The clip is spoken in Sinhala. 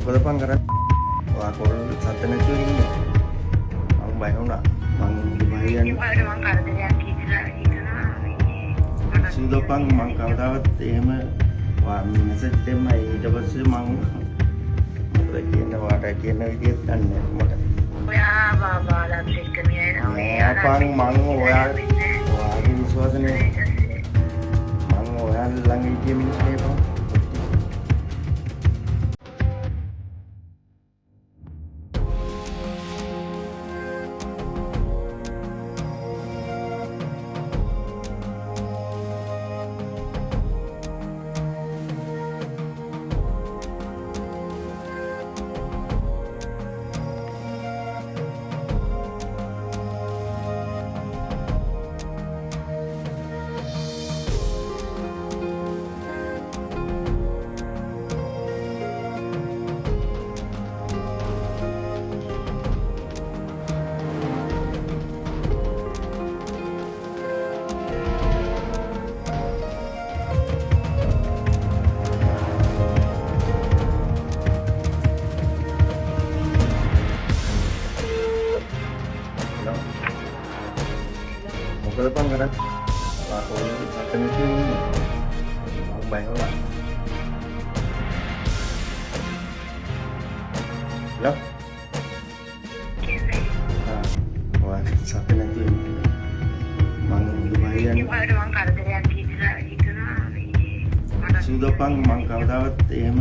මොකද පන් කරන්නේ? ඔයා කොල්ල සත්‍ය නැතුව ඉන්නේ. මම බය වුණා. මං දුබයි යන්නේ. මම කරදරයක් කියලා හිතනවා. සුදපන් මං කවදාවත් එහෙම මෙසේජ් දෙන්න ඊට පස්සේ මං මොකද කියන්නේ වාට කියන විදිහට දන්නේ මට. ඔයා බාබාලා එක්ක මියනවා. පන් මං ඔයාගේ විශ්වාසනේ මං ඔයා ළඟ ඉතිය මිනිස් නේ පන්. මොකද පන් කරන්නේ? ඔයා කොල්ල සත්‍ය නැතුව ඉන්නේ. මම බය වුණා. ඔයා සත්‍ය නැතුව ඉන්නේ. මං දුබයි යන්නේ. මම කරදරයක් කියලා හිතනවා. සුදපන් මං කවදාවත් එහෙම